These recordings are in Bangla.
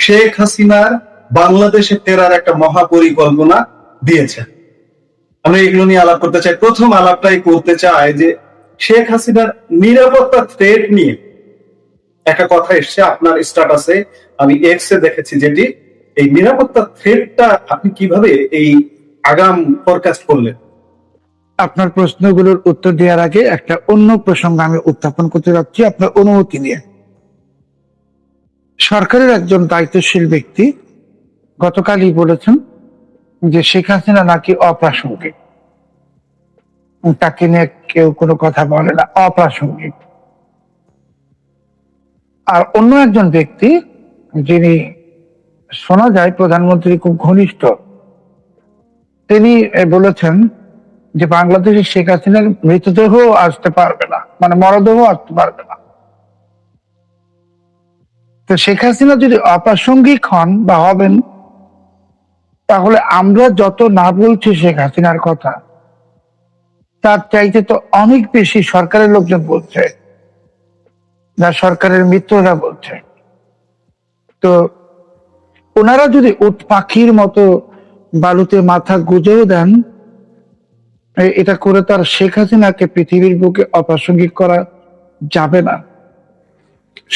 শেখ হাসিনার বাংলাদেশে ফেরার একটা মহাপরিকল্পনা দিয়েছেন। আমরা এগুলো নিয়ে আলাপ করতে চাই। প্রথম আলাপটাই করতে চাই যে শেখ হাসিনার নিরাপত্তা থ্রেট নিয়ে একটা কথা এসছে আপনার স্ট্যাটাসে, আমি এক্স এ দেখেছি, যেটি এই নিরাপত্তা থ্রেটটা আপনি কিভাবে এই আগাম ফরকাস্ট করলেন? আপনার প্রশ্নগুলোর উত্তর দেওয়ার আগে একটা অন্য প্রসঙ্গ আমি উত্থাপন করতে যাচ্ছি আপনার অনুমতি নিয়ে। সরকারের একজন দায়িত্বশীল ব্যক্তি গতকালই বলেছেন যে শেখ হাসিনা নাকি অপ্রাসঙ্গিক, তাকে নিয়ে কেউ কোনো কথা বলে না, অপ্রাসঙ্গিক। আর অন্য একজন ব্যক্তি, যিনি শোনা যায় প্রধানমন্ত্রী খুব ঘনিষ্ঠ, তিনি বলেছেন যে বাংলাদেশে শেখ হাসিনার মৃতদেহ আসতে পারবে না, মানে মরদেহ আসতে পারবে না। তো শেখ হাসিনা যদি অপ্রাসঙ্গিক হন বা হবেন, তাহলে আমরা যত না বলছি শেখ হাসিনার কথা, তার চাইতে তো অনেক বেশি সরকারের লোকজন বলছে, না সরকারের মিত্ররা বলছে। তো ওনারা যদি উট পাখির মতো বালুতে মাথা গুজেও দেন, এটা করে তার শেখ হাসিনাকে পৃথিবীর বুকে অপ্রাসঙ্গিক করা যাবে না,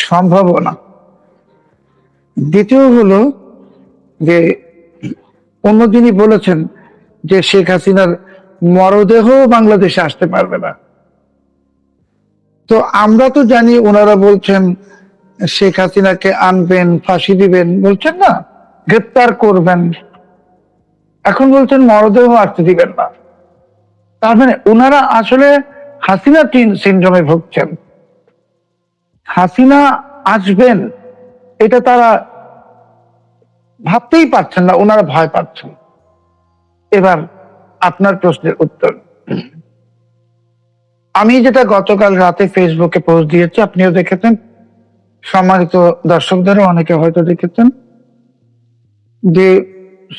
সম্ভব না। দ্বিতীয় হলো যে অন্যদিনই বলেছেন যে শেখ হাসিনার মরদেহ বাংলাদেশে আসতে পারবে না। তো আমরা তো জানি ওনারা বলছেন শেখ হাসিনাকে আনবেন, ফাঁসি দিবেন, বলছেন না গ্রেপ্তার করবেন, এখন বলছেন মরদেহ আসতে দিবেন না। তার মানে ওনারা আসলে হাসিনা সিনড্রোমে ভুগছেন। হাসিনা আসবেন এটা তারা ভাবতেই পারছেন না, ওনারা ভয় পাচ্ছেন। এবার আপনার প্রশ্নের উত্তর, আমি যেটা গতকাল রাতে ফেসবুকে পোস্ট দিয়েছি, আপনিও দেখেছেন, সম্মানিত দর্শকদেরও অনেকে হয়তো দেখেছেন, যে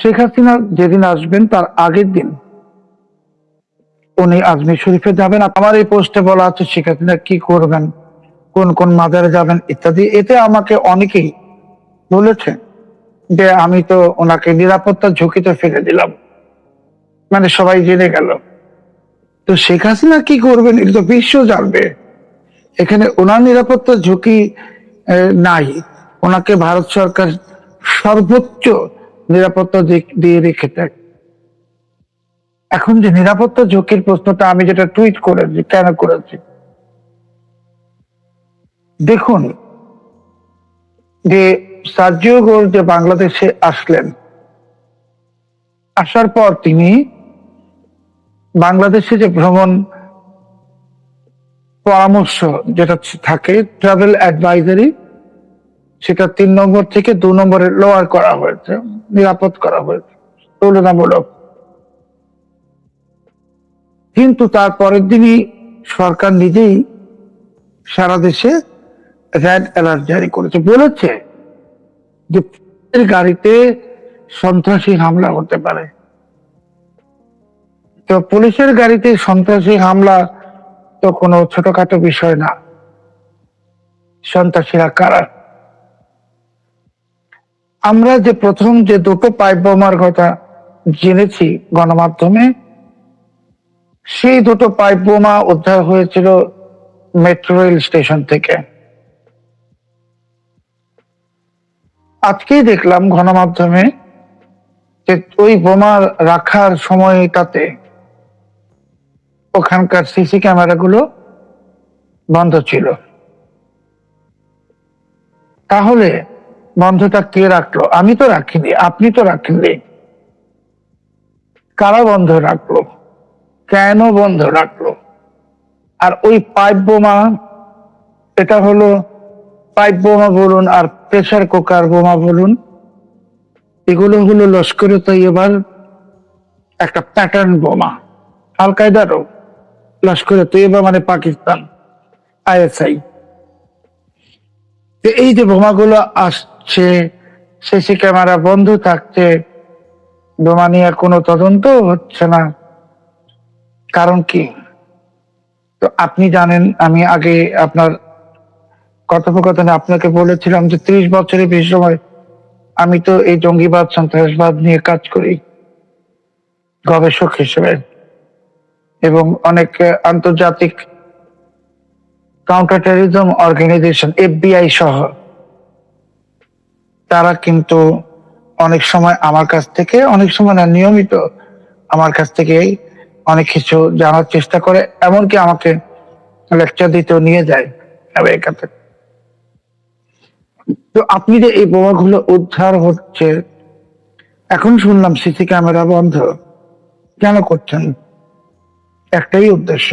শেখ হাসিনা যেদিন আসবেন তার আগের দিন উনি আজমির শরীফে যাবেন। আমার এই পোস্টে বলা আছে শেখ হাসিনা কি করবেন, কোন কোন মাজারে যাবেন ইত্যাদি। এতে আমাকে অনেকেই বলেছে যে আমি তো ওনাকে নিরাপত্তার ঝুঁকিতে ফেলে দিলাম, মানে সবাই জেনে গেল। তো শেখ হাসিনা কি করবেন এটা তো বিশ্ব জানবে। এখানে ওনার নিরাপত্তার ঝুঁকি নাই, ওনাকে ভারত সরকার সর্বোচ্চ নিরাপত্তা দিয়ে রেখে দেয়। এখন যে নিরাপত্তা ঝুঁকির প্রশ্নটা আমি যেটা টুইট করেছি, কেন করেছি দেখুন, যে সার্জিও গোর যে বাংলাদেশে আসলেন, আসার পর তিনি বাংলাদেশে যে ভ্রমণ পরামর্শ যেটা থাকে, ট্রাভেল অ্যাডভাইজারি, সেটা 3 নম্বর থেকে 2 নম্বরে লোয়ার করা হয়েছে, নিরাপদ করা হয়েছে তুলনামূলক। কিন্তু তার পরের দিনই সরকার নিজেই সারা দেশে রেড অ্যালার্ট জারি করেছে, বলেছে যে গাড়িতে সন্ত্রাসী হামলা হতে পারে। তো পুলিশের গাড়িতে সন্ত্রাসী হামলা তো কোনো ছোটখাটো বিষয় না। সন্ত্রাসীরা কারা? আমরা যে প্রথম যে 2টো পাইপ বোমার কথা জেনেছি গণমাধ্যমে, সেই 2টো পাইপ বোমা উদ্ধার হয়েছিল মেট্রো রেল স্টেশন থেকে। আজকেই দেখলাম গণমাধ্যমে যে ওই বোমা রাখার সময়টাতে ওখানকার সিসি ক্যামেরাগুলো বন্ধ ছিল। তাহলে বন্ধটা কে রাখলো? আমি তো রাখিনি, আপনি তো রাখেননি। কারা বন্ধ রাখলো? কেন বন্ধ রাখলো? আর ওই পাইপ বোমা, এটা হলো পাইপ বোমা বলুন আর প্রেসার কুকার বোমা বলুন, এগুলো হলো লস্করে তৈয়বার একটা প্যাটার্ন বোমা। আল কায়দারও লস্করে তৈয়বা মানে পাকিস্তান, আইএসআই। এই যে বোমাগুলো আসছে, সিসি ক্যামেরা বন্ধ থাকছে, বোমা নিয়ে কোনো তদন্ত হচ্ছে না, কারণ কি? তো আপনি জানেন, আমি আগে আপনার কথোপকথনে আপনাকে বলেছিলাম যে 30 বছরের বেশি সময় আমি তো এই জঙ্গিবাদ সন্ত্রাসবাদ নিয়ে কাজ করি গবেষক হিসেবে, এবং অনেক আন্তর্জাতিক কাউন্টার টেররিজম অর্গানাইজেশন এফবিআই সহ তারা কিন্তু অনেক সময় আমার কাছ থেকে, অনেক সময় না, নিয়মিত আমার কাছ থেকে অনেক কিছু জানার চেষ্টা করে, এমনকি আমাকে লেকচার দিতেও নিয়ে যায় আমেরিকাতে। তো আপনি যে এই বোমাগুলো উদ্ধার হচ্ছে, এখন শুনলাম সিসি ক্যামেরা বন্ধ, কেন করছেন? একটাই উদ্দেশ্য,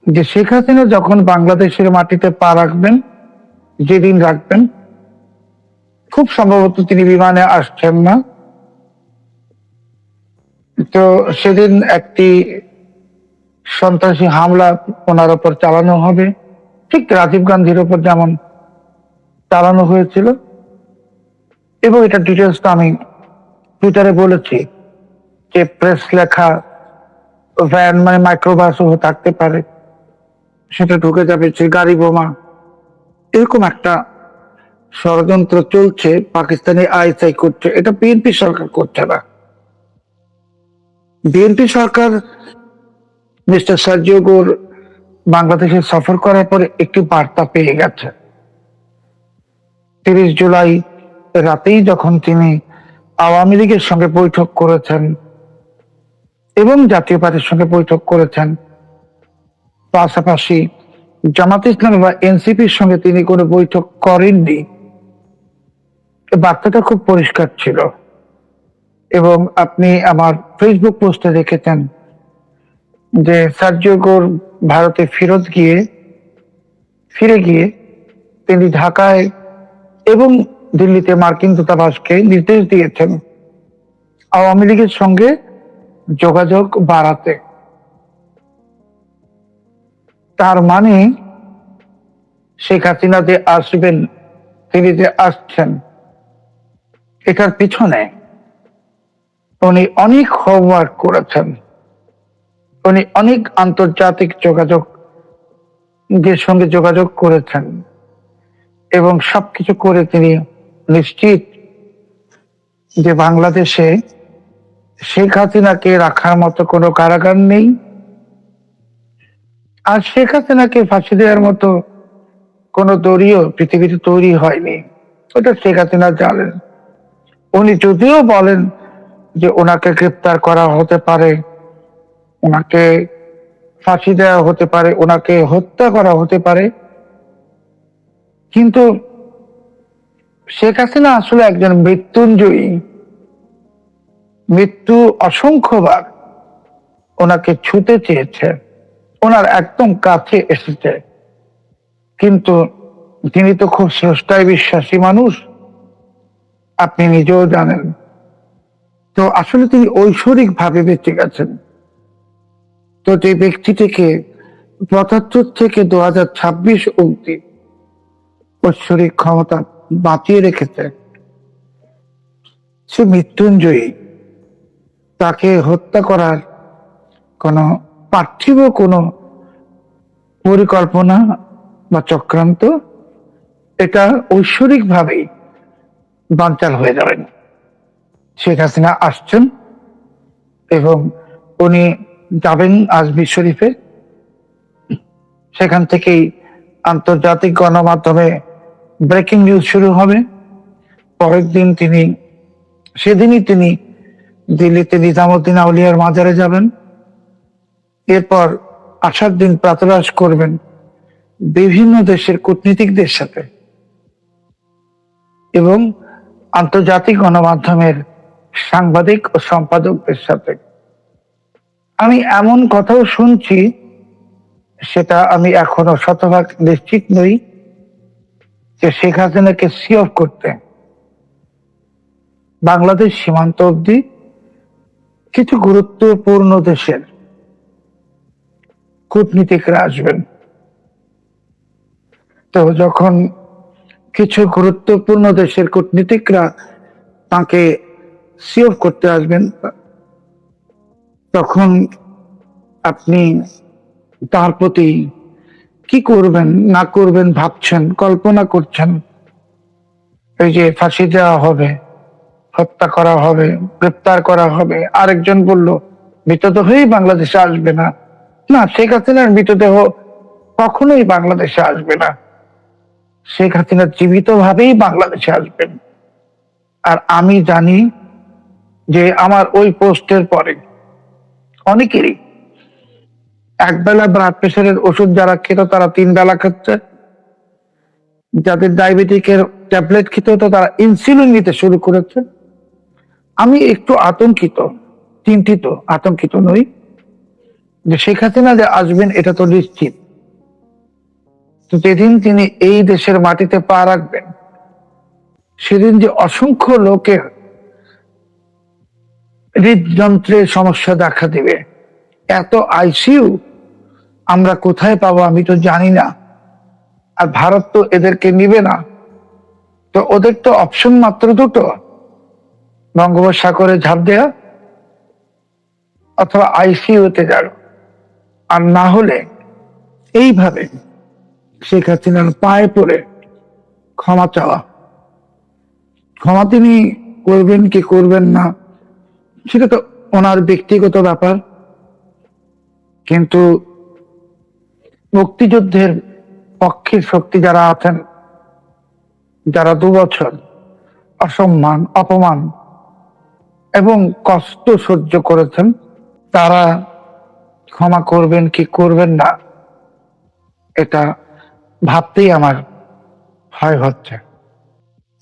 যে শেখ হাসিনা যখন বাংলাদেশের মাটিতে পা রাখবেন, যেদিন রাখবেন, খুব সম্ভবত তিনি বিমানে আসছেন না, তো সেদিন একটি সন্ত্রাসী হামলা ওনার উপর চালানো হবে, ঠিক রাজীব গান্ধীর উপর যেমন চালানো হয়েছিল। এবং এটা ডিটেলসটা আমি টুইটারে বলেছি যে প্রেস লেখা ভ্যান, মানে মাইক্রোবাসও থাকতে পারে, সেটা ঢুকে যাবে, যে গাড়ি বোমা, এরকম একটা ষড়যন্ত্র চলছে, পাকিস্তানি আইএসআই করছে, এটা বিএনপি সরকার করছে না। বিএনপি সরকার মিস্টার সার্জিও গোর বাংলাদেশে সফর করার পরে একটি বার্তা পেয়ে গেছে। 30 জুলাই রাতেই যখন তিনি আওয়ামী লীগের সঙ্গে বৈঠক করেছেন এবং জাতীয় পার্টির সঙ্গে বৈঠক করেছেন, পাশাপাশি জামাত ইসলামী বা এনসিপির সঙ্গে তিনি কোনো বৈঠক করেননি, বার্তাটা খুব পরিষ্কার ছিল। এবং আপনি আমার ফেসবুক পোস্টে দেখেছেন যে সার্জিও গোর ভারতে ফিরে গিয়ে তিনি ঢাকায় এবং দিল্লিতে মার্কিন দূতাবাসকে নির্দেশ দিয়েছেন আওয়ামী লীগের সঙ্গে যোগাযোগ বাড়াতে। তার মানে শেখ হাসিনা যে আসবেন, তিনি যে আসছেন, এটার পিছনে উনি অনেক হোমওয়ার্ক করেছেন, উনি অনেক আন্তর্জাতিক সঙ্গে যোগাযোগ করেছেন, এবং সবকিছু করে তিনি নিশ্চিত যে বাংলাদেশে শেখ হাসিনাকে রাখার মতো কোনো কারাগার নেই, আর শেখ হাসিনাকে ফাঁসি দেওয়ার মতো কোনো দড়িও পৃথিবীতে তৈরি হয়নি। ওটা শেখ হাসিনা জানেন। উনি যদিও বলেন যে ওনাকে গ্রেপ্তার করা হতে পারে, ওনাকে ফাঁসি দেওয়া হতে পারে, ওনাকে হত্যা করা হতে পারে, কিন্তু শেখ হাসিনা আসলে একজন মৃত্যুঞ্জয়ী। মৃত্যু অসংখ্যবার ওনাকে ছুতে চেয়েছে, ওনার একদম কাছে এসেছে, কিন্তু তিনি তো খুব স্রষ্টায় বিশ্বাসী মানুষ, আপনি নিজেও জানেন। তো আসলে তিনি ঐশ্বরিক ভাবে বেঁচে গেছেন। তো যে ব্যক্তিটিকে 75 থেকে 2026 অব্দি ঐশ্বরিক ক্ষমতা বাঁচিয়ে রেখেছে, সে মৃত্যুঞ্জয়ী। তাকে হত্যা করার কোনো পার্থিব কোনো পরিকল্পনা বা চক্রান্ত, এটা ঐশ্বরিক ভাবেই বানচাল হয়ে যাবেন। শেখ হাসিনা আসছেন এবং উনি যাবেন আজমির শরীফে, সেখান থেকেই আন্তর্জাতিক গণমাধ্যমে ব্রেকিং নিউজ শুরু হবে। পরের দিন সেদিনই তিনি দিল্লিতে নিজামুদ্দিন আউলিয়ার মাজারে যাবেন। এরপর আসার দিন প্রাতরাশ করবেন বিভিন্ন দেশের কূটনীতিকদের সাথে এবং আন্তর্জাতিক গণমাধ্যমের সাংবাদিক ও সম্পাদকদের সাথে। আমি এমন কথাও শুনছি, সেটা আমি এখনো শতভাগ নিশ্চিত নই, যে শেখ হাসিনাকে সি অফ করতে বাংলাদেশ সীমান্ত অব্দি কিছু গুরুত্বপূর্ণ দেশের কূটনীতিকরা আসবেন। তো যখন কিছু গুরুত্বপূর্ণ দেশের কূটনীতিকরা তাকে সি অফ করতে আসবেন, তখন আপনি তার প্রতি কি করবেন না করবেন ভাবছেন, কল্পনা করছেন, এই যে ফাঁসি দেওয়া হবে, হত্যা করা হবে, গ্রেপ্তার করা হবে। আরেকজন বলল মৃতদেহ হয়েই বাংলাদেশে আসবে না। না, শেখ হাসিনার মৃতদেহ কখনোই বাংলাদেশে আসবে না। শেখ হাসিনা জীবিত ভাবেই বাংলাদেশে আসবেন। আর আমি জানি যে আমার ওই পোস্টের পরে অনেকেরই একবেলা ব্লাড প্রেশারের ওষুধ যারা খেত তারা 3 বেলা খাচ্ছে, যাদের ডায়াবেটিকের ট্যাবলেট খেতে হতো তারা ইনসুলিন নিতে শুরু করেছে। আমি একটু আতঙ্কিত, চিন্তিত, আতঙ্কিত নই যে শেখ হাসিনা যে আসবেন এটা তো নিশ্চিত। তো যেদিন তিনি এই দেশের মাটিতে পা রাখবেন সেদিন যে অসংখ্য লোকের হৃদযন্ত্রের সমস্যা দেখা দিবে, এত আইসিইউ আমরা কোথায় পাবো আমি তো জানি না। আর ভারত তো এদেরকে নিবে না, তো ওদের তো অপশন মাত্র দুটো, বঙ্গোপসাগরে ঝাঁপ দেয়া অথবা আইসিইউতে যাওয়া। আর না হলে এইভাবে শেখ হাসিনার পায়ে পড়ে ক্ষমা চাওয়া। ক্ষমা তিনি করবেন কি করবেন না সেটা তো ওনার ব্যক্তিগত ব্যাপার, কিন্তু মুক্তিযুদ্ধের পক্ষের শক্তি যারা আছেন, যারা 2 বছর অসম্মান, অপমান এবং কষ্ট সহ্য করেছেন, তারা ক্ষমা করবেন কি করবেন না এটা ভাবতেই আমার ভয় হচ্ছে।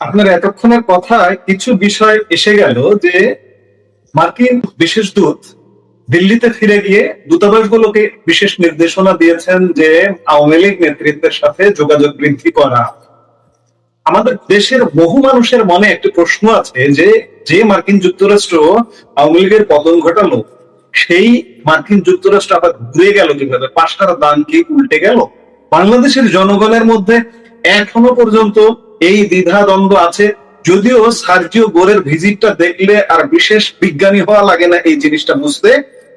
আপনার এতক্ষণের কথায় কিছু বিষয় এসে গেল যে মার্কিন বিশেষ দূত দিল্লিতে ফিরে গিয়ে দূতাবাসগুলোকে বিশেষ নির্দেশনা দিয়েছেন যে আওয়ামী লীগ নেতৃত্বের সাথে যোগাযোগ বৃদ্ধি করা। আমাদের দেশের বহু মানুষের মনে একটি প্রশ্ন আছে যে যে মার্কিন যুক্তরাষ্ট্র আওয়ামী লীগের পতন ঘটালো, সেই মার্কিন যুক্তরাষ্ট্র আবার ঘুরে গেল কিভাবে? পাশার দান কি উল্টে গেল? বাংলাদেশের জনগণের মধ্যে এখনো পর্যন্ত এই দ্বিধা দ্বন্দ্ব আছে। যদিও সার্জিও গোরের ভিজিটটা দেখলে আর বিশেষ বিজ্ঞানী হওয়া লাগে না এই জিনিসটা বুঝতে,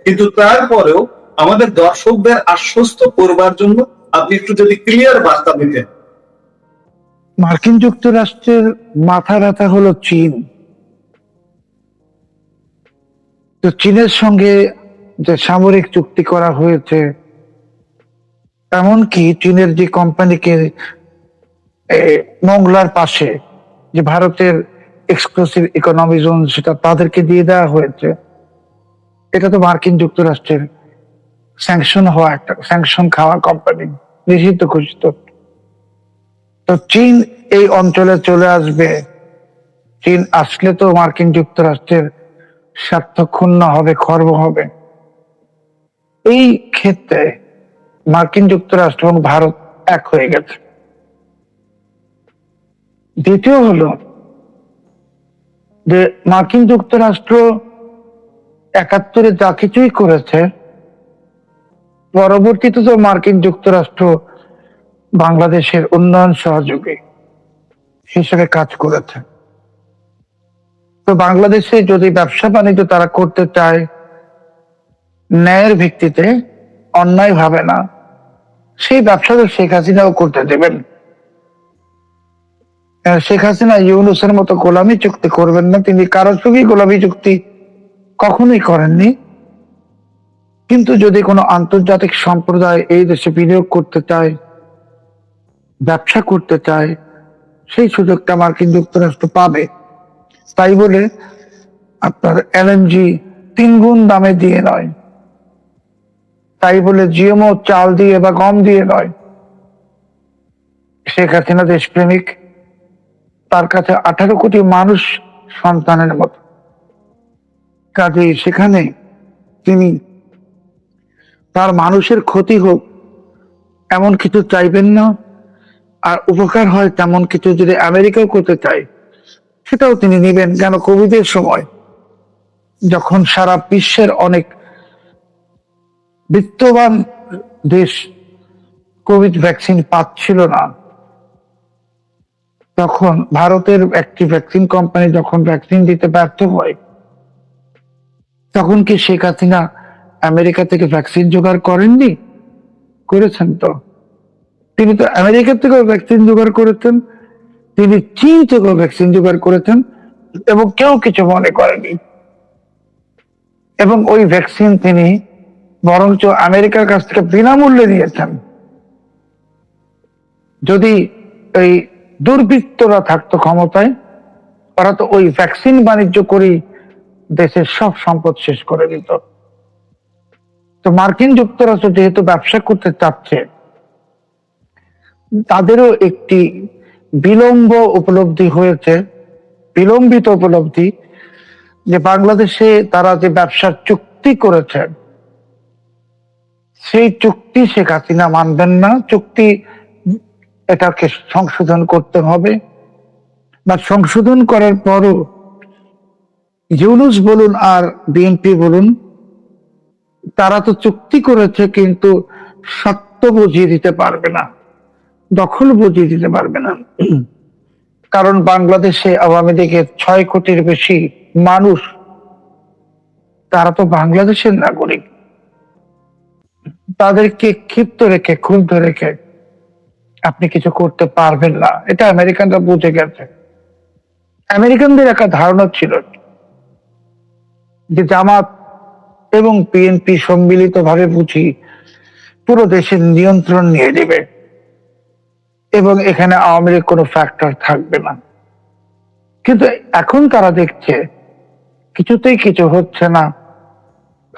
কিন্তু তারপরেও আমাদের দর্শকদের আশ্বস্ত করবার জন্য আপনি একটু যদি ক্লিয়ার বার্তা দিতেন। মার্কিন যুক্তরাষ্ট্রের মাথা ব্যথা হলো চীন। তো চীনের সঙ্গে যে সামরিক চুক্তি করা হয়েছে, এমনকি চীনের যে কোম্পানিকে মংলার পাশে যে ভারতের এক্সক্লুসিভ ইকোনমি জোন সেটা তাদেরকে দিয়ে দেওয়া হয়েছে, এটা তো মার্কিন যুক্তরাষ্ট্রের স্যাংশন হওয়া একটা স্যাংশন খাওয়া কোম্পানি, নিষিদ্ধ ঘোষিত। তো চীন এই অঞ্চলে চলে আসবে, চীন আসলে তো মার্কিন যুক্তরাষ্ট্রের স্বার্থ ক্ষুণ্ণ হবে, খর্ব হবে। এই ক্ষেত্রে মার্কিন যুক্তরাষ্ট্র এবং ভারত এক হয়ে গেছে। দ্বিতীয় হলো যে মার্কিন যুক্তরাষ্ট্র 71-এ যা কিছুই করেছে, পরবর্তীতে তো মার্কিন যুক্তরাষ্ট্র বাংলাদেশের উন্নয়ন সহযোগী হিসেবে কাজ করেছে। তো বাংলাদেশে যদি ব্যবসা বাণিজ্য তারা করতে চায় ন্যায়ের ভিত্তিতে, অন্যায় ভাবে না, সেই ব্যবসা তো শেখ হাসিনাও করতে দেবেন। শেখ হাসিনা ইউনূসের মতো গোলামি চুক্তি করবেন না, তিনি কারোর সঙ্গে গোলামি চুক্তি কখনোই করেননি। কিন্তু যদি কোনো আন্তর্জাতিক সম্প্রদায় এই দেশে বিনিয়োগ করতে চায়, ব্যবসা করতে চায়, সেই সুযোগটা মার্কিন যুক্তরাষ্ট্র পাবে। তাই বলে আপনার এলএনজি 3 গুণ দামে দিয়ে নয়, তাই বলে জিএমও চাল দিয়ে বা গম দিয়ে নয়। শেখ হাসিনা দেশপ্রেমিক, তার কাছে 18 কোটি মানুষ সন্তানের মতো, কাজে সেখানে তিনি তার মানুষের ক্ষতি হোক এমন কিছু চাইবেন না, আর উপকার হয় তেমন কিছু যদি আমেরিকাও করতে চায় সেটাও তিনি নেবেন। কেন, কোভিডের সময় যখন সারা বিশ্বের অনেক বিত্তবান দেশ কোভিড ভ্যাকসিন পাচ্ছিল না, তখন ভারতের একটি ভ্যাকসিন কোম্পানি যখন ভ্যাকসিন দিতে ব্যর্থ হয়, তখন কি শেখ হাসিনা আমেরিকা থেকে ভ্যাকসিন জোগাড় করেননি? করেছেন তো। তিনি তো আমেরিকা থেকেও ভ্যাকসিন জোগাড় করেছেন, তিনি চীন থেকেও ভ্যাকসিন জোগাড় করেছেন এবং কেউ কিছু মনে করেনি, এবং ওই ভ্যাকসিন তিনি বরঞ্চ আমেরিকার কাছ থেকে বিনামূল্যে নিয়েছেন। যদি এই দুর্বৃত্তরা থাকতো ক্ষমতায়, ওরা তো ওই ভ্যাকসিন বাণিজ্য করেই দেশের সব সম্পদ শেষ করে দিত। তো মার্কিন যুক্তরাষ্ট্র যেহেতু ব্যবসা করতে চাচ্ছে, তাদেরও একটি বিলম্বিত উপলব্ধি যে বাংলাদেশে তারা যে ব্যবসার চুক্তি করেছে, সেই চুক্তি শেখ হাসিনা মানবেন না। চুক্তি এটাকে সংশোধন করতে হবে, বা সংশোধন করার পরও ইউনূস বলুন আর বিএনপি বলুন, তারা তো চুক্তি করেছে কিন্তু সত্য বুঝিয়ে দিতে পারবে না, দখল বুঝিয়ে দিতে পারবে না। কারণ বাংলাদেশে আওয়ামী লীগের 6 কোটির বেশি মানুষ, তারা তো বাংলাদেশের নাগরিক। তাদেরকে ক্ষিপ্ত রেখে, ক্ষুব্ধ রেখে আপনি কিছু করতে পারবেন না, এটা আমেরিকানরা বুঝে গেছে। আমেরিকানদের একটা ধারণা ছিল যে জামাত এবং বিএনপি সম্মিলিত ভাবে বুঝি পুরো দেশের নিয়ন্ত্রণ নিয়ে নেবে এবং এখানে আওয়ামী লীগ কোনো ফ্যাক্টর থাকবে না। কিন্তু এখন তারা দেখছে কিছুতেই কিছু হচ্ছে না,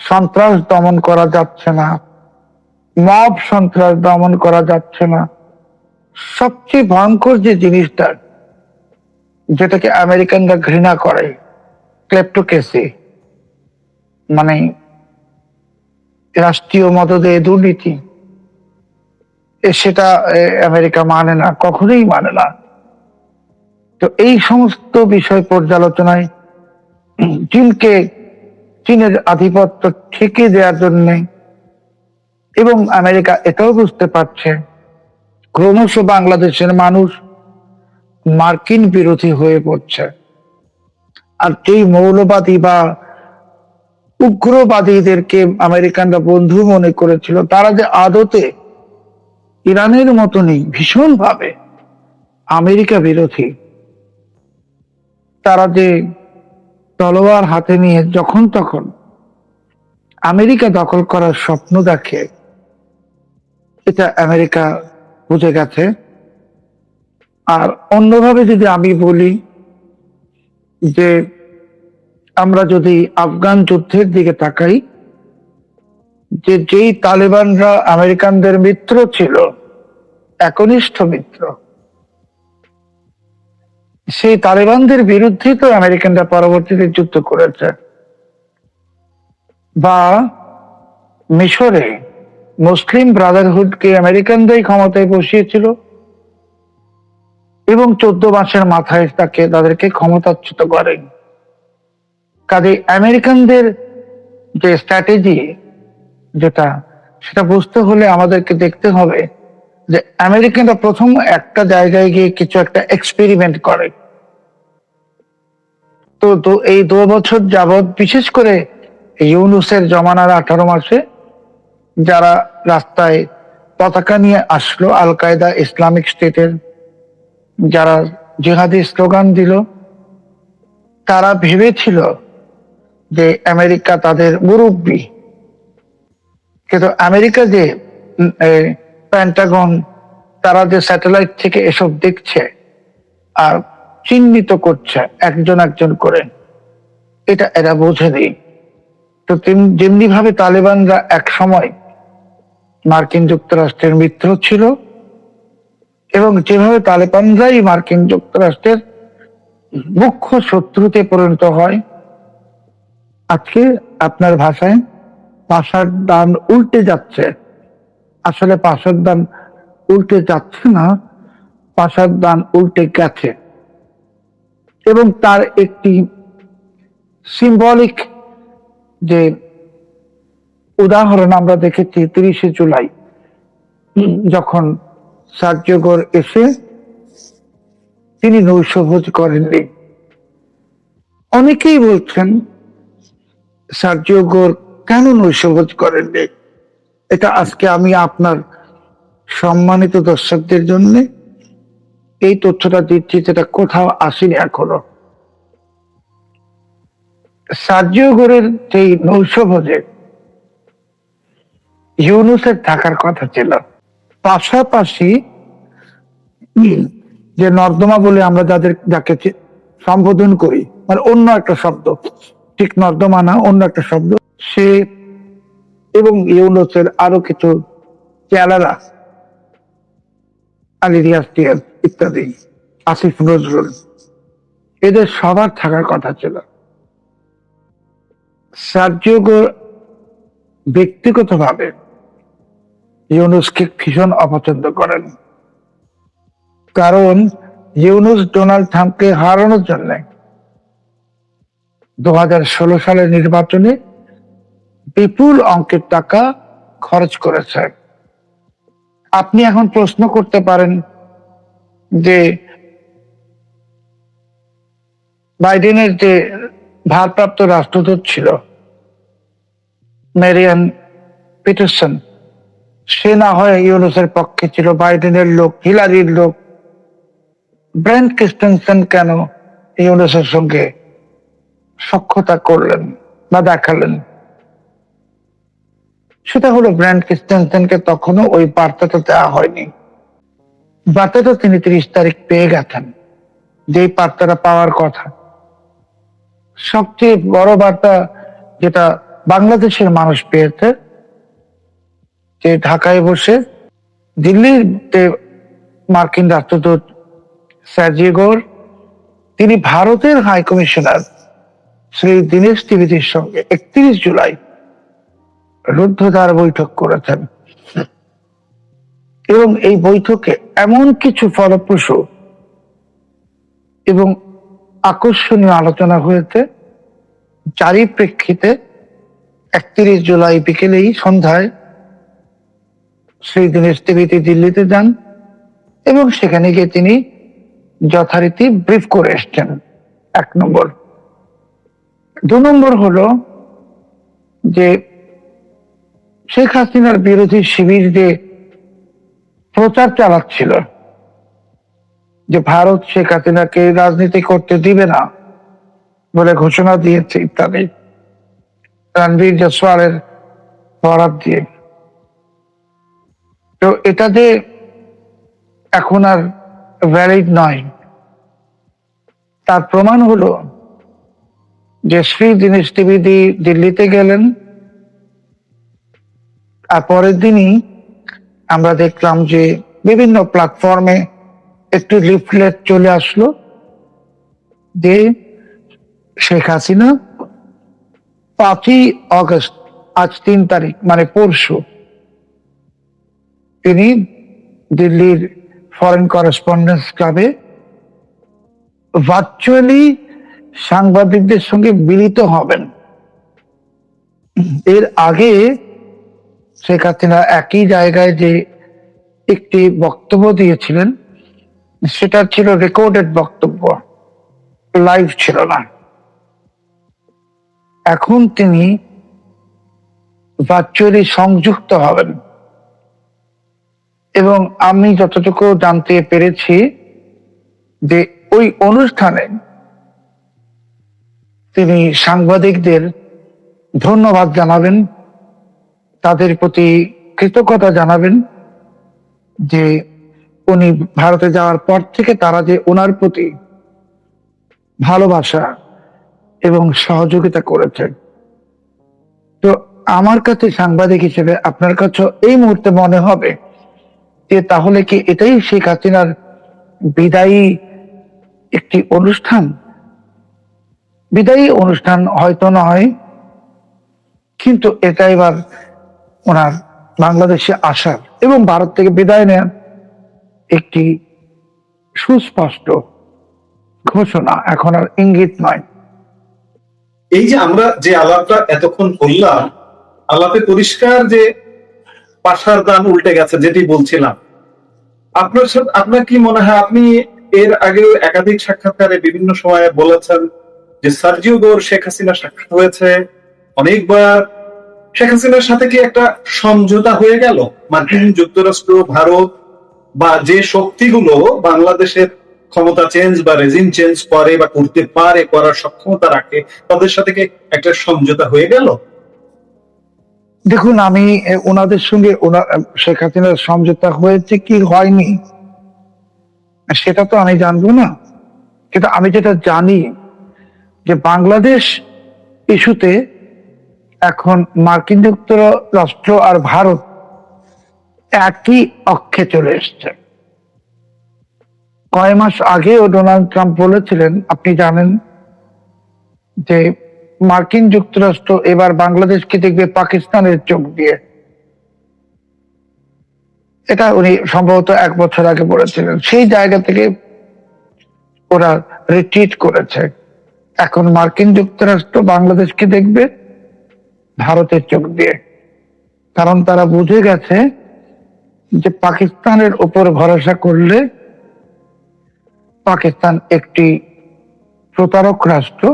সন্ত্রাস দমন করা যাচ্ছে না, মব সন্ত্রাস দমন করা যাচ্ছে না। সবচেয়ে ভয়ঙ্কর যে জিনিসটা, যেটাকে আমেরিকানরা ঘৃণা করে, ক্লেপ্টোক্রেসি, মানে রাষ্ট্রীয় মদদে দুর্নীতি, সেটা আমেরিকা মানে না, কখনোই মানে না। তো এই সমস্ত বিষয় পর্যালোচনায় চীনের আধিপত্য ঠেকে দেওয়ার জন্য, এবং আমেরিকা এটাও বুঝতে পারছে ক্রমশ বাংলাদেশের মানুষ মার্কিন বিরোধী হয়ে পড়ছে, আর এই মৌলবাদী বা উগ্রবাদীদেরকে আমেরিকানরা বন্ধু মনে করেছিল, তারা যে আদতে ইরানের মতনই ভীষণভাবে আমেরিকা বিরোধী। তারা যে তলোয়ার হাতে নিয়ে যখন তখন আমেরিকা দখল করার স্বপ্ন দেখে, এটা আমেরিকা বুঝে গেছে। আর অন্যভাবে যদি আমি বলি যে আমরা যদি আফগান যুদ্ধের দিকে তাকাই, যেই তালেবানরা আমেরিকানদের মিত্র ছিল, একনিষ্ঠ মিত্র, সেই তালেবানদের বিরুদ্ধে তো আমেরিকানরা পরবর্তীতে যুদ্ধ করেছে। বা মিশরে মুসলিম ব্রাদারহুডকে আমেরিকানরাই ক্ষমতায় বসিয়েছিল এবং 14 মাসের মাথায় তাদেরকে ক্ষমতাচ্যুত করেন। কাজে আমেরিকানদের যে স্ট্র্যাটেজি, সেটা বুঝতে হলে আমাদেরকে দেখতে হবে যে আমেরিকানরা প্রথম একটা জায়গায় গিয়ে কিছু একটা এক্সপেরিমেন্ট করে। তো এই 2 বছর যাবৎ, বিশেষ করে ইউনূসের জমানার 18 মাসে যারা রাস্তায় পতাকা নিয়ে আসলো, আল কায়দা, ইসলামিক স্টেটের যারা জিহাদি স্লোগান দিল, তারা ভেবেছিল যে আমেরিকা তাদের মুরব্বী। কিন্তু আমেরিকা যে পেন্টাগন, তারা যে স্যাটেলাইট থেকে এসব দেখছে আর চিহ্নিত করছে একজন একজন করে, এটা এরা বোঝেনি। তো যেমনি ভাবে তালেবানরা এক সময় মার্কিন যুক্তরাষ্ট্রের মিত্র ছিল, এবং যেভাবে তালেবানরাই মার্কিন যুক্তরাষ্ট্রের মুখ্য শত্রুতে পরিণত হয়, আজকে আপনার ভাষায় পাশার দান উল্টে যাচ্ছে। আসলে পাশার দান উল্টে যাচ্ছে না, পাশার দান উল্টে গেছে। এবং তার একটি সিম্বলিক যে উদাহরণ আমরা দেখেছি 30শে জুলাই, যখন সার্জিও গোর এসে তিনি নৈশভোজ করেননি। অনেকেই বলছেন সার্জিও গোর কেন নৈশভোজ করেননি। এটা আজকে আমি আপনার সম্মানিত দর্শকদের জন্য এই তথ্যটা দিচ্ছি, যেটা কোথাও আসেনি এখনো। সার্জিও গোরের সেই নৈশভোজে ইউনুসের থাকার কথা ছিল। পাশাপাশি যে নর্দমা বলে আমরা যাকে সম্বোধন করি, মানে অন্য একটা শব্দ, ঠিক নর্দমা না, অন্য একটা শব্দ, সে এবং ইউনুসের আরো কিছু চেলারা, আলী রিয়াজ টিয়াজ ইত্যাদি, আসিফ নজরুল, এদের সবার থাকার কথা ছিল। সার্জিও গোর ব্যক্তিগতভাবে ইউনুসকে ভীষণ অপছন্দ করেন, কারণ ইউনুস ডোনাল্ড ট্রাম্পকে হারানোর জন্য 2016 সালের নির্বাচনে বিপুল অঙ্কের টাকা খরচ করেছে। আপনি এখন প্রশ্ন করতে পারেন যে বাইডেনের যে ভারপ্রাপ্ত রাষ্ট্রদূত ছিল মেরিয়ান পিটারসন, সে না হয় ইউনুসের পক্ষে ছিল, বাইডেনের লোক, হিলারির লোক, ব্রেন্ট ক্রিস্টেনসেন কেন ইউনুসের সঙ্গে সখ্যতা করলেন বা দেখালেন? সেটা হলো ব্রেন্ট ক্রিস্টেনসেনকে তখনও ওই বার্তাটা দেওয়া হয়নি। বার্তাটা তিনি 30 তারিখ পেয়ে গেছেন, যেই বার্তাটা পাওয়ার কথা। সবচেয়ে বড় বার্তা যেটা বাংলাদেশের মানুষ পেয়েছে, যে ঢাকায় বসে দিল্লিতে মার্কিন রাষ্ট্রদূত সার্জিও গোর, তিনি ভারতের হাই কমিশনার শ্রী দীনেশ ত্রিবেদীর সঙ্গে 31 জুলাই রুদ্ধদ্বার বৈঠক করেছেন, এবং এই বৈঠকে এমন কিছু ফলপ্রসূ এবং আকর্ষণীয় আলোচনা হয়েছে, যারই প্রেক্ষিতে 31 জুলাই বিকেলেই সন্ধ্যায় শ্রী দীনেশ ত্রিবেদী দিল্লিতে যান এবং সেখানে গিয়ে তিনি যথারীতি ব্রিফ করে এসছেন। 1 নম্বর। 2 নম্বর হলো যে শেখ হাসিনার বিরোধী শিবির যে প্রচার চালাচ্ছিল যে ভারত শেখ হাসিনাকে রাজনীতি করতে দিবে না বলে ঘোষণা দিয়েছে ইত্যাদি, রণবীর জয়সওয়ালের বরাত দিয়ে, তো এটা যে এখন আর ভ্যালিড নয়, তার প্রমাণ হলো যে শ্রী দীনেশ ত্রিবেদী দিল্লিতে গেলেন, আর পরের দিনই আমরা দেখলাম যে বিভিন্ন প্ল্যাটফর্মে একটি লিফলেট চলে আসলো যে শেখ হাসিনা 5ই অগস্ট, আজ 3 তারিখ মানে পরশু, তিনি দিল্লির ফরেন করেসপন্ডেন্স ক্লাবে ভার্চুয়ালি সাংবাদিকদের সঙ্গে মিলিত হবেন। এর আগে শেখ হাসিনা একই জায়গায় যে একটি বক্তব্য দিয়েছিলেন, সেটা ছিল রেকর্ডেড বক্তব্য, লাইভ ছিল না। এখন তিনি ভার্চুয়ালি সংযুক্ত হবেন, এবং আমি যতটুকু জানতে পেরেছি যে ওই অনুষ্ঠানে তিনি সাংবাদিকদের ধন্যবাদ জানাবেন, তাদের প্রতি কৃতজ্ঞতা জানাবেন যে উনি ভারতে যাওয়ার পর থেকে তারা যে ওনার প্রতি ভালোবাসা এবং সহযোগিতা করেছে। তো আমার কাছে সাংবাদিক হিসেবে আপনার কাছে এই মুহূর্তে মনে হবে যে তাহলে কি এটাই শেখ হাসিনার বিদায়ী একটি অনুষ্ঠান? বিদায়ী অনুষ্ঠান হয়তো নয়, কিন্তু এটা এবার ওনার বাংলাদেশে আসার এবং ভারত থেকে বিদায় নেন একটি সুস্পষ্ট ঘোষণা, এখন আর ইঙ্গিত নয়। এই যে আমরা যে আলাপটা এতক্ষণ করলাম, আলাপে পরিষ্কার যে পাশার দান উল্টে গেছে, যেটি বলছিলাম। আপনার সাথে, আপনার কি মনে হয়, আপনি এর আগেও একাধিক সাক্ষাৎকারে বিভিন্ন সময়ে বলেছেন যে সার্জিও গোর শেখ হাসিনা সাক্ষাৎ হয়েছে অনেকবার, শেখ হাসিনার সাথে কি একটা সমঝোতা হয়ে গেল? মার্কিন যুক্তরাষ্ট্র, ভারত বা যে শক্তিগুলো বাংলাদেশের ক্ষমতা চেঞ্জ বা রেজিম চেঞ্জ করে বা করতে পারে, করার সক্ষমতা রাখে, তাদের সাথে কি একটা সমঝোতা হয়ে গেল? দেখুন, আমি ওনাদের সঙ্গে শেখ হাসিনার সমঝোতা হয়েছে কি হয়নি সেটা তো আমি জানবো না, কিন্তু আমি যেটা জানি যে বাংলাদেশ ইস্যুতে এখন মার্কিন যুক্তরাষ্ট্র আর ভারত একই অক্ষে চলে এসছে। কয় মাস আগেও ডোনাল্ড ট্রাম্প বলেছিলেন, আপনি জানেন, যে মার্কিন যুক্তরাষ্ট্র এবার বাংলাদেশকে দেখবে পাকিস্তানের চোখ দিয়ে। এটা উনি সম্ভবত 1 বছর আগে বলেছিলেন। সেই জায়গা থেকে ওরা রিট্রিট করেছে। এখন মার্কিন যুক্তরাষ্ট্র বাংলাদেশকে দেখবে ভারতের চোখ দিয়ে, কারণ তারা বুঝে গেছে যে পাকিস্তানের উপর ভরসা করলে পাকিস্তান একটি প্রতারক রাষ্ট্র।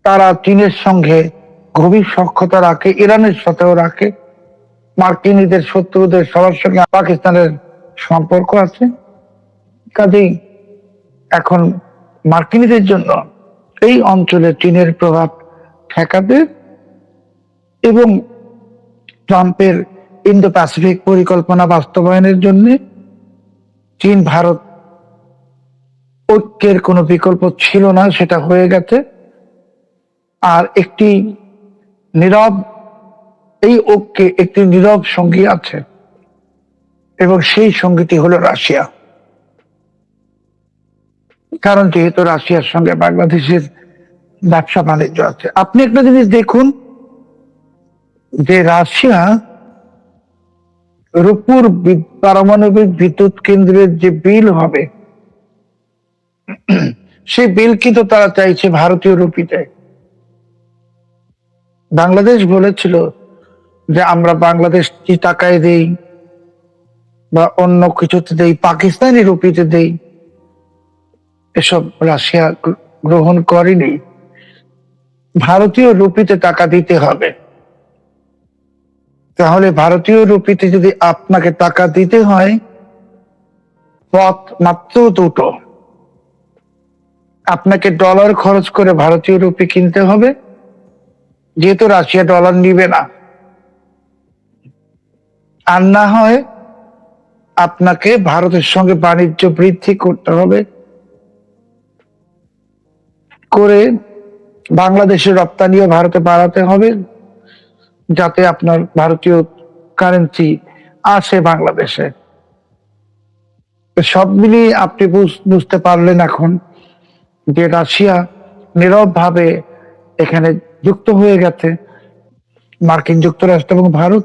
তারা চীনের সঙ্গে গভীর সখ্যতা রাখে, ইরানের সাথেও রাখে, মার্কিনীদের শত্রুদের সবার সঙ্গে পাকিস্তানের সম্পর্ক আছে। কাজেই এখন মার্কিনীদের জন্য এই অঞ্চলে চীনের প্রভাব ঠেকাতে এবং ট্রাম্পের ইন্দো প্যাসিফিক পরিকল্পনা বাস্তবায়নের জন্য চীন ভারত ঐক্যের কোনো বিকল্প ছিল না, সেটা হয়ে গেছে। আর একটি নীরব, এই ঐক্যে একটি নীরব সঙ্গী আছে এবং সেই সঙ্গীটি হলো রাশিয়া। কারণ যেহেতু রাশিয়ার সঙ্গে বাংলাদেশের ব্যবসা বাণিজ্য আছে। আপনি একটা জিনিস দেখুন যে রাশিয়া রূপপুর পারমাণবিক বিদ্যুৎ কেন্দ্রের যে বিল হবে, সেই বিল কিন্তু তারা চাইছে ভারতীয় রুপিতে। বাংলাদেশ বলেছিল যে আমরা বাংলাদেশ টাকায় দেই বা অন্য কিছুতে দেই, পাকিস্তানি রুপিতে দেই, এসব রাশিয়া গ্রহণ করেনি। ভারতীয় রুপিতে টাকা দিতে হবে। তাহলে ভারতীয় রুপিতে যদি আপনাকে টাকা দিতে হয়, পথ মাত্র দুটো। আপনাকে ডলার খরচ করে ভারতীয় রুপি কিনতে হবে, যেহেতু রাশিয়া ডলার নিবে না। আর না হয় আপনাকে ভারতের সঙ্গে বাণিজ্য বৃদ্ধি করতে হবে, করে বাংলাদেশের রপ্তানিও ভারতে বাড়াতে হবে, যাতে আপনার ভারতীয় কারেন্সি আসে বাংলাদেশে। সব মিলিয়ে আপনি বুঝতে পারলেন এখন যে রাশিয়া নীরব ভাবে এখানে যুক্ত হয়ে গেছে। মার্কিন যুক্তরাষ্ট্র এবং ভারত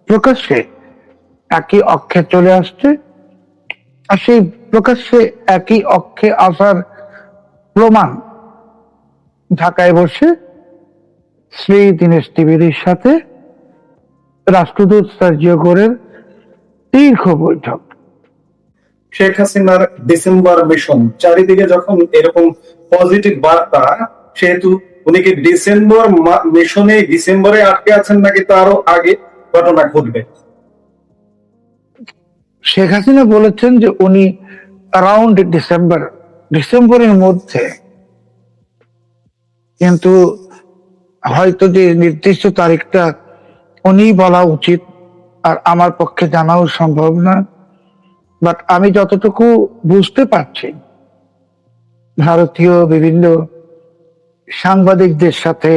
প্রকাশ্যে একই অক্ষে চলে আসছে। আর সেই প্রকাশ্যে একই অক্ষে আসার প্রমাণ ঢাকায় বসে শ্রী দীনেশ ত্রিবেদীর সাথে রাষ্ট্রদূত সার্জিও গোরের দীর্ঘ বৈঠক। শেখ হাসিনার ডিসেম্বর মিশন, চারিদিকে যখন এরকম পজিটিভ বার্তা, সেহেতু উনি কি ডিসেম্বর মিশনে ডিসেম্বরে আটকে আছেন নাকি তারও আগে ঘটনা ঘটবে? শেখ হাসিনা বলেছেন যে উনি অ্যারাউন্ড ডিসেম্বরের মধ্যে, কিন্তু হয়তো যে নির্দিষ্ট তারিখটা উনি বলা উচিত আর আমার পক্ষে জানাও সম্ভব না। বাট আমি যতটুকু বুঝতে পারছি, ভারতীয় বিভিন্ন সাংবাদিকদের সাথে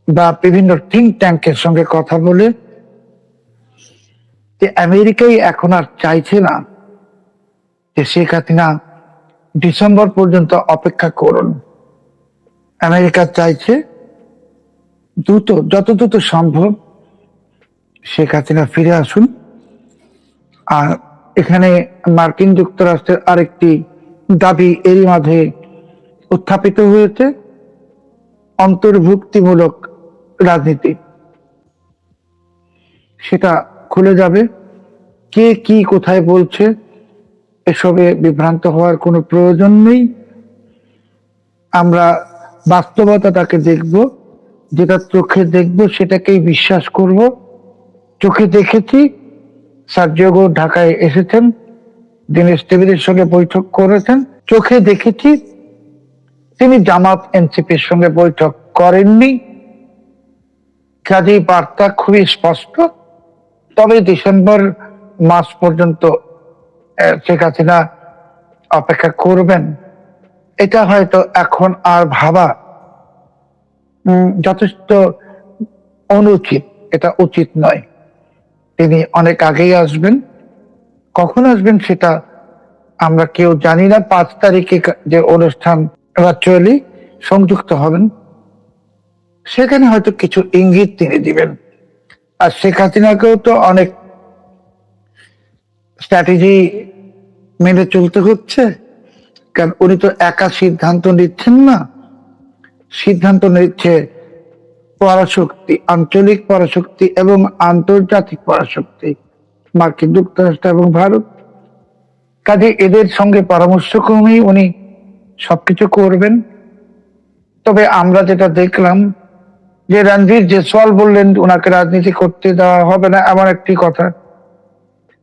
বা বিভিন্ন থিঙ্ক ট্যাঙ্কের সঙ্গে কথা বলে, যে আমেরিকাই এখন আর চাইছে না যে শেখ হাসিনা ডিসেম্বর পর্যন্ত অপেক্ষা করুন। আমেরিকা চাইছে যত দ্রুত সম্ভব শেখ হাসিনা ফিরে আসুন। আর এখানে মার্কিন যুক্তরাষ্ট্রের আরেকটি দাবি এরই মাঝে উত্থাপিত হয়েছে, অন্তর্ভুক্তিমূলক রাজনীতি। সেটা খুলে যাবে। কে কি কোথায় বলছে এসবে বিভ্রান্ত হওয়ার কোনো প্রয়োজন নেই। আমরা বাস্তবতাটাকে দেখব, যেটা চোখে দেখব সেটাকেই বিশ্বাস করব। চোখে দেখেছি, সার্জিও ঢাকায় এসেছেন, দীনেশ টিভির সঙ্গে বৈঠক করেছেন। চোখে দেখেছি তিনি জামাত এনসিপির সঙ্গে বৈঠক করেননি, কাজেই বার্তা খুবই স্পষ্ট। তবে ডিসেম্বর মাস পর্যন্ত শেখ হাসিনা অপেক্ষা করবেন, এটা হয়তো এখন আর ভাবা যথেষ্ট অনুচিত, এটা উচিত নয়। তিনি অনেক আগেই আসবেন, কখন আসবেন সেটা আমরা কেউ জানি না। 5 তারিখে যে অনুষ্ঠান ভার্চুয়ালি সংযুক্ত হবেন, সেখানে হয়তো কিছু ইঙ্গিত তিনি দিবেন। আর শেখ হাসিনাকেও তো অনেক স্ট্র্যাটেজি মেনে চলতে হচ্ছে, কারণ উনি তো একা সিদ্ধান্ত নিচ্ছেন না, সিদ্ধান্ত নিচ্ছে পরাশক্তি, আঞ্চলিক পরাশক্তি এবং আন্তর্জাতিক পরাশক্তি, মার্কিন যুক্তরাষ্ট্র এবং ভারত। কাজে এদের সঙ্গে পরামর্শক্রমেই উনি সবকিছু করবেন। তবে আমরা যেটা দেখলাম যে রণধীর জেসওয়াল বললেন ওনাকে রাজনীতি করতে দেওয়া হবে না, এমন একটি কথা।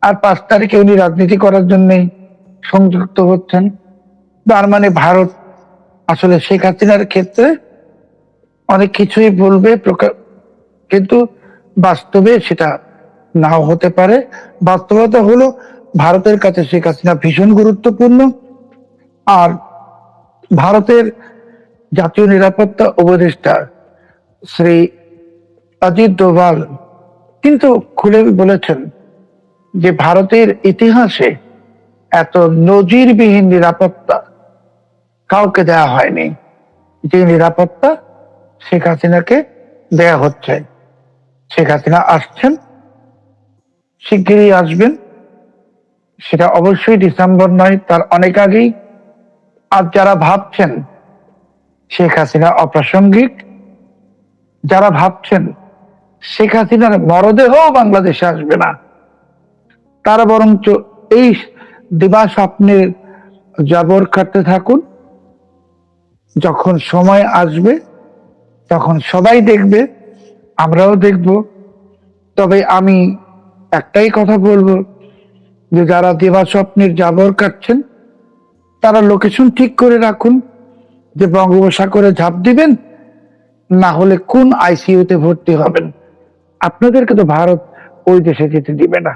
আর 5 তারিখে উনি রাজনীতি করার জন্যই সংযুক্ত হচ্ছেন। তার মানে ভারত আসলে শেখ হাসিনার ক্ষেত্রে অনেক কিছুই বলবে, কিন্তু বাস্তবে সেটা নাও হতে পারে। বাস্তবতা হলো ভারতের কাছে শেখ হাসিনা ভীষণ গুরুত্বপূর্ণ। আর ভারতের জাতীয় নিরাপত্তা উপদেষ্টা শ্রী অজিত ডোভাল কিন্তু খুলে বলেছেন যে ভারতের ইতিহাসে এত নজিরবিহীন নিরাপত্তা কাউকে দেয়া হয়নি, যে নিরাপত্তা শেখ হাসিনাকে দেয়া হচ্ছে। শেখ হাসিনা আসছেন, শিগগিরই আসবেন, সেটা অবশ্যই ডিসেম্বর নয়, তার অনেক আগেই। আর যারা ভাবছেন শেখ হাসিনা অপ্রাসঙ্গিক, যারা ভাবছেন শেখ হাসিনার মরদেহ বাংলাদেশে আসবে না, তারা বরঞ্চ এই দিবা স্বপ্নের জাবর কাটতে থাকুন। যখন সময় আসবে তখন সবাই দেখবে, আমরাও দেখব। তবে আমি একটাই কথা বলবো, যে যারা দিবা স্বপ্নের জাবর কাটছেন তারা লোকেশন ঠিক করে রাখুন, যে বঙ্গোপসাগরে ঝাঁপ দিবেন, না হলে কোন আইসিইউতে ভর্তি হবেন। আপনাদেরকে তো ভারত ওই দেশে যেতে দিবে না।